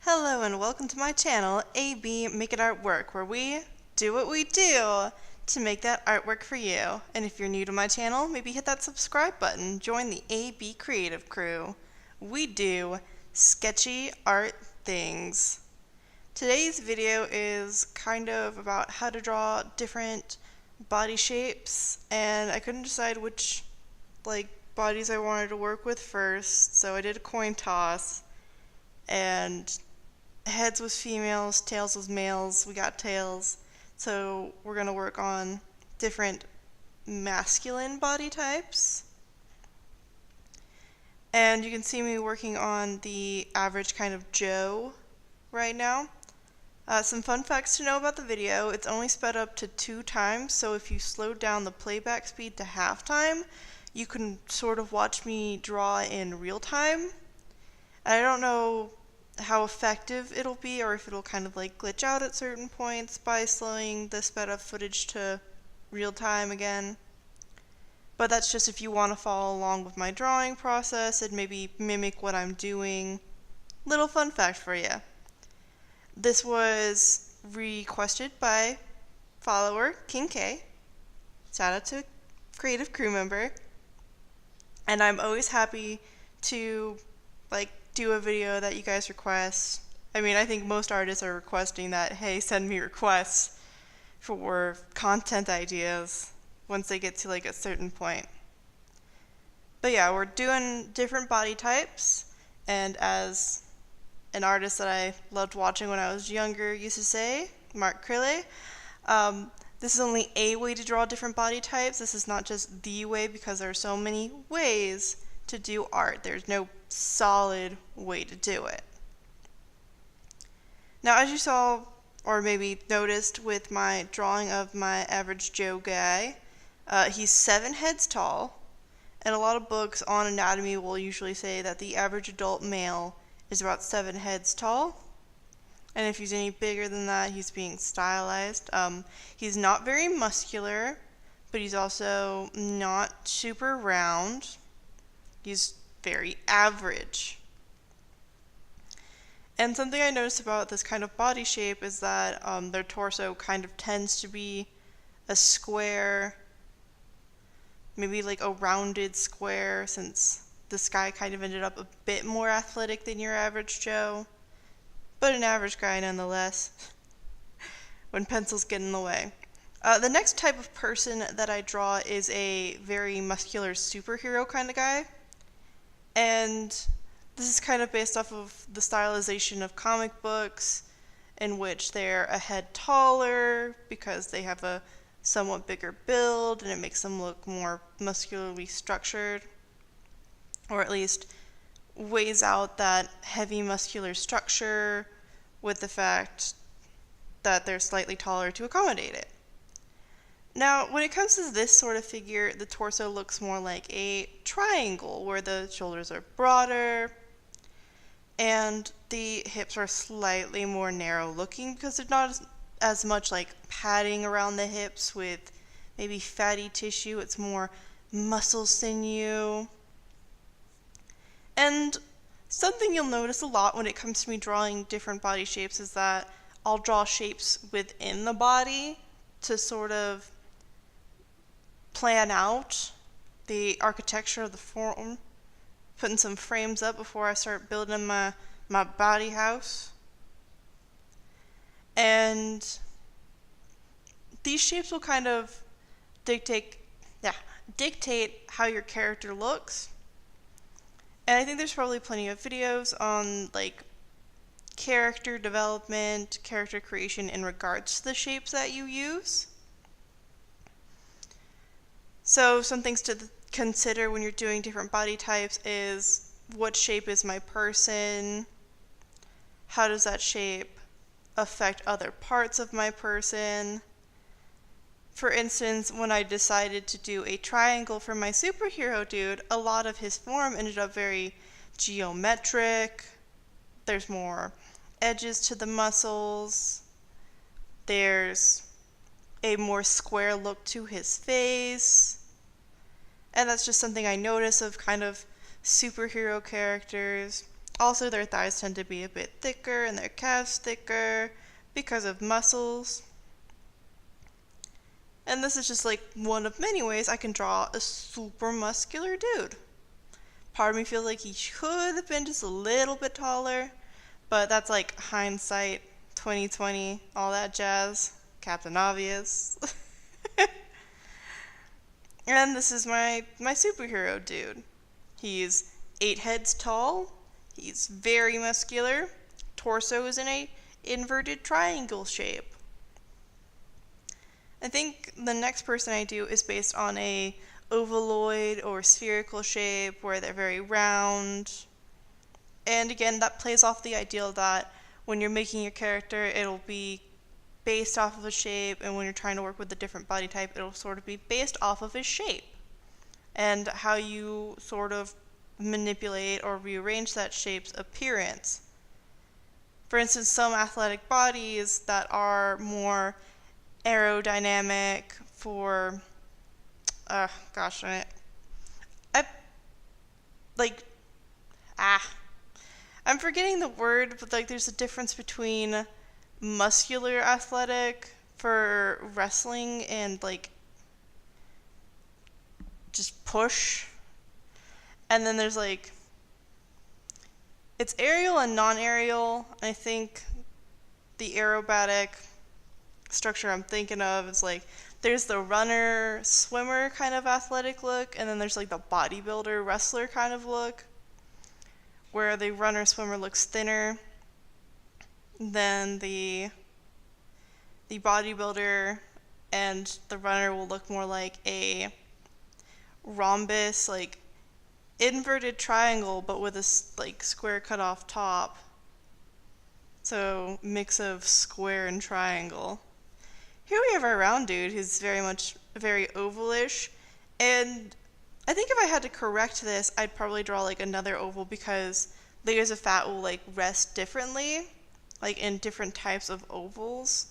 Hello and welcome to my channel, AB Make It Artwork, where we do what we do to make that artwork for you. And if you're new to my channel, maybe hit that subscribe button, join the AB Creative Crew. We do sketchy art things. Today's video is kind of about how to draw different body shapes, and I couldn't decide which bodies I wanted to work with first, so I did a coin toss. And heads was females, tails was males. We got tails. So we're going to work on different masculine body types. And you can see me working on the average kind of Joe right now. Some fun facts to know about the video. It's only sped up to 2 times, so if you slowed down the playback speed to halftime, you can sort of watch me draw in real time. I don't know how effective it'll be, or if it'll kind of glitch out at certain points by slowing the sped up footage to real time again. But that's just if you want to follow along with my drawing process and maybe mimic what I'm doing. Little fun fact for you. This was requested by follower King K. Shout out to creative crew member. And I'm always happy to do a video that you guys request. I mean, I think most artists are requesting that, hey, send me requests for content ideas once they get to a certain point. But yeah, we're doing different body types, and as an artist that I loved watching when I was younger used to say, Mark Krille, this is only a way to draw different body types. This is not just the way, because there are so many ways to do art. There's no solid way to do it. Now, as you saw, or maybe noticed with my drawing of my average Joe guy, he's 7 heads tall, and a lot of books on anatomy will usually say that the average adult male is about 7 heads tall. And if he's any bigger than that, he's being stylized. He's not very muscular, but he's also not super round. He's very average. And something I noticed about this kind of body shape is that their torso kind of tends to be a square, maybe a rounded square, since this guy kind of ended up a bit more athletic than your average Joe. But an average guy nonetheless, when pencils get in the way. The next type of person that I draw is a very muscular superhero kind of guy. And this is kind of based off of the stylization of comic books, in which they're a head taller because they have a somewhat bigger build, and it makes them look more muscularly structured, or at least weighs out that heavy muscular structure with the fact that they're slightly taller to accommodate it. Now, when it comes to this sort of figure, the torso looks more like a triangle, where the shoulders are broader and the hips are slightly more narrow looking, because there's not as much padding around the hips with maybe fatty tissue. It's more muscle sinew. And something you'll notice a lot when it comes to me drawing different body shapes is that I'll draw shapes within the body to sort of plan out the architecture of the form, putting some frames up before I start building my body house. And these shapes will kind of dictate how your character looks. And I think there's probably plenty of videos on character development, character creation in regards to the shapes that you use. So some things to consider when you're doing different body types is, what shape is my person? How does that shape affect other parts of my person? For instance, when I decided to do a triangle for my superhero dude, a lot of his form ended up very geometric. There's more edges to the muscles. There's a more square look to his face. And that's just something I notice of kind of superhero characters. Also, their thighs tend to be a bit thicker and their calves thicker because of muscles. And this is just like one of many ways I can draw a super muscular dude. Part of me feels like he could have been just a little bit taller, but that's like hindsight, 2020, all that jazz, Captain Obvious. And this is my superhero dude. He's 8 heads tall, he's very muscular, torso is in a inverted triangle shape. I think the next person I do is based on a ovaloid or spherical shape where they're very round. And again, that plays off the ideal that when you're making your character, it'll be based off of a shape, and when you're trying to work with a different body type, it'll sort of be based off of his shape and how you sort of manipulate or rearrange that shape's appearance. For instance, some athletic bodies that are more aerodynamic for gosh darn it. I'm forgetting the word, but like there's a difference between muscular athletic for wrestling and like just push. And then there's like it's aerial and non-aerial. I think the aerobatic structure I'm thinking of is like there's the runner swimmer kind of athletic look, and then there's like the bodybuilder wrestler kind of look where the runner swimmer looks thinner than the bodybuilder, and the runner will look more like a rhombus, like inverted triangle but with a like square cut off top. So mix of square and triangle. Here we have our round dude who's very ovalish, and I think if I had to correct this, I'd probably draw like another oval because layers of fat will like rest differently, like in different types of ovals.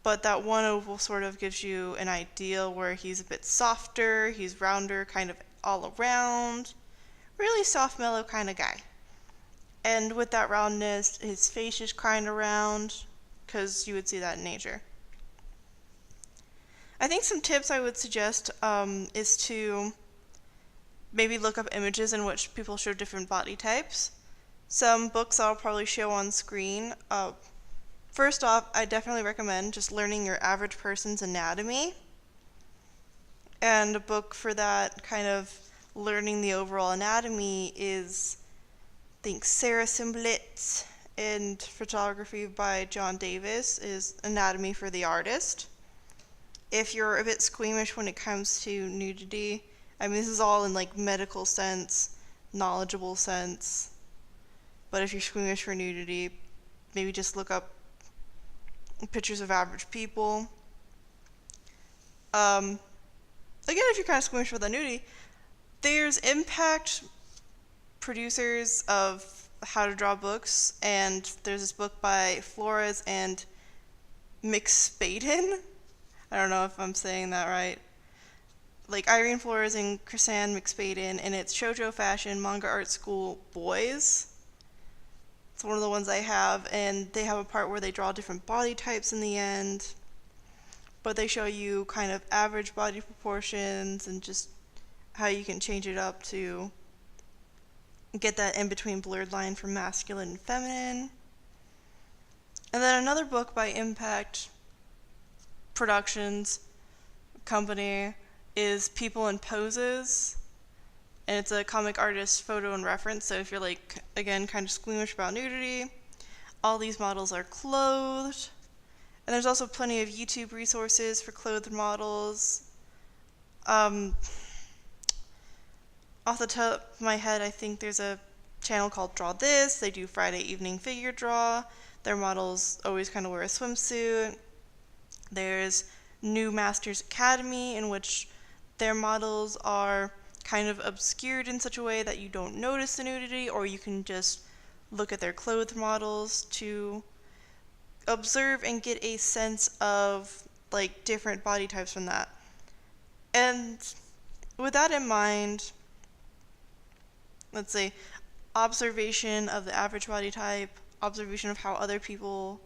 But that one oval sort of gives you an ideal where he's a bit softer, he's rounder kind of all around, really soft, mellow kind of guy. And with that roundness, his face is kind of round because you would see that in nature. I think some tips I would suggest is to maybe look up images in which people show different body types. Some books I'll probably show on screen. First off, I definitely recommend just learning your average person's anatomy. And a book for that kind of learning the overall anatomy is, I think, Sarah Simblitz and Photography by John Davis is Anatomy for the Artist. If you're a bit squeamish when it comes to nudity, I mean, this is all in like medical sense, knowledgeable sense. But if you're squeamish for nudity, maybe just look up pictures of average people. Again, if you're kind of squeamish for the nudity, there's Impact producers of how to draw books, and there's this book by Flores and McSpadden. I don't know if I'm saying that right. Like Irene Flores and Chrisanne McSpadden, and it's Shoujo Fashion Manga Art School Boys. It's one of the ones I have, and they have a part where they draw different body types in the end, but they show you kind of average body proportions and just how you can change it up to get that in-between blurred line for masculine and feminine. And then another book by Impact Productions company is People in Poses, and it's a comic artist photo and reference. So if you're like, again, kind of squeamish about nudity, all these models are clothed. And there's also plenty of YouTube resources for clothed models. Off the top of my head, I think there's a channel called Draw This. They do Friday evening figure draw. Their models always kind of wear a swimsuit. There's New Masters Academy, in which their models are kind of obscured in such a way that you don't notice the nudity, or you can just look at their clothed models to observe and get a sense of like different body types from that. And with that in mind, let's see, observation of the average body type, observation of how other people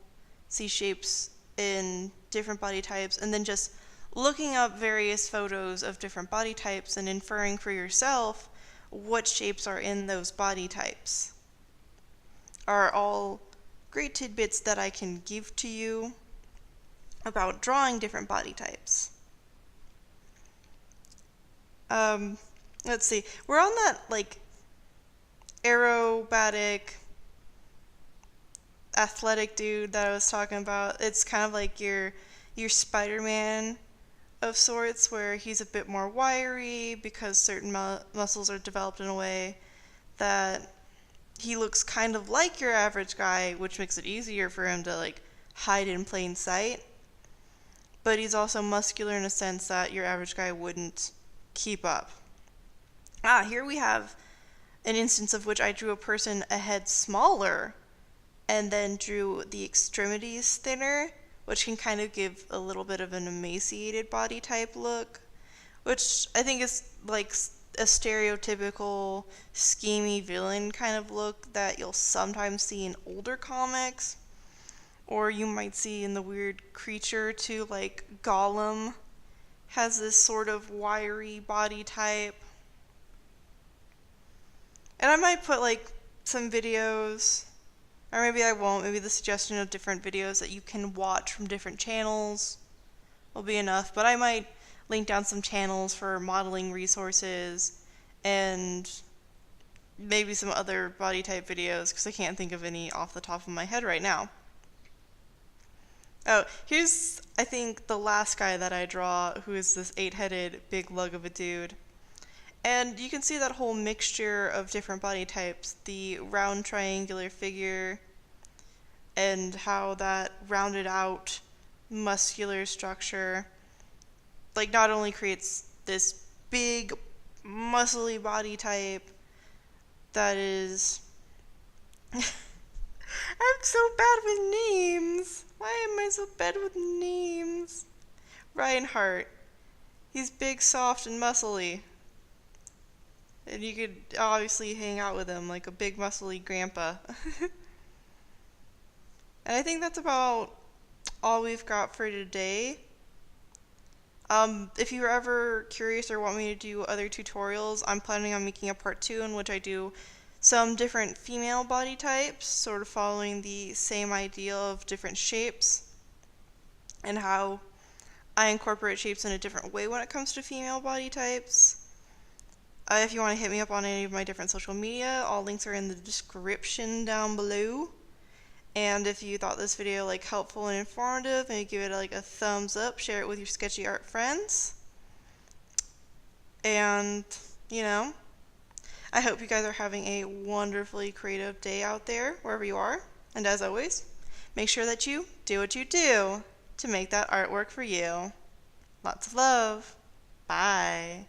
see shapes in different body types, and then just looking up various photos of different body types and inferring for yourself what shapes are in those body types are all great tidbits that I can give to you about drawing different body types. Let's see. We're on that, like, aerobatic, athletic dude that I was talking about. It's kind of like your Spider-Man of sorts, where he's a bit more wiry because certain muscles are developed in a way that he looks kind of like your average guy, which makes it easier for him to, like, hide in plain sight. But he's also muscular in a sense that your average guy wouldn't keep up. Here we have an instance of which I drew a person a head smaller and then drew the extremities thinner, which can kind of give a little bit of an emaciated body type look, which I think is like a stereotypical schemy villain kind of look that you'll sometimes see in older comics, or you might see in the weird creature too, like Gollum has this sort of wiry body type. And I might put like some videos, or maybe I won't, maybe the suggestion of different videos that you can watch from different channels will be enough, but I might link down some channels for modeling resources and maybe some other body type videos, because I can't think of any off the top of my head right now. Oh, here's, I think, the last guy that I draw, who is this 8-headed big lug of a dude. And you can see that whole mixture of different body types, the round triangular figure, and how that rounded out muscular structure, like, not only creates this big muscly body type that is I'm so bad with names. Why am I so bad with names? Reinhardt. He's big, soft, and muscly. And you could obviously hang out with him like a big, muscly grandpa. And I think that's about all we've got for today. If you're ever curious or want me to do other tutorials, I'm planning on making a part 2 in which I do some different female body types, sort of following the same idea of different shapes, and how I incorporate shapes in a different way when it comes to female body types. If you want to hit me up on any of my different social media, all links are in the description down below. And if you thought this video like helpful and informative, maybe give it like a thumbs up, share it with your sketchy art friends. And, you know, I hope you guys are having a wonderfully creative day out there, wherever you are. And as always, make sure that you do what you do to make that artwork for you. Lots of love. Bye.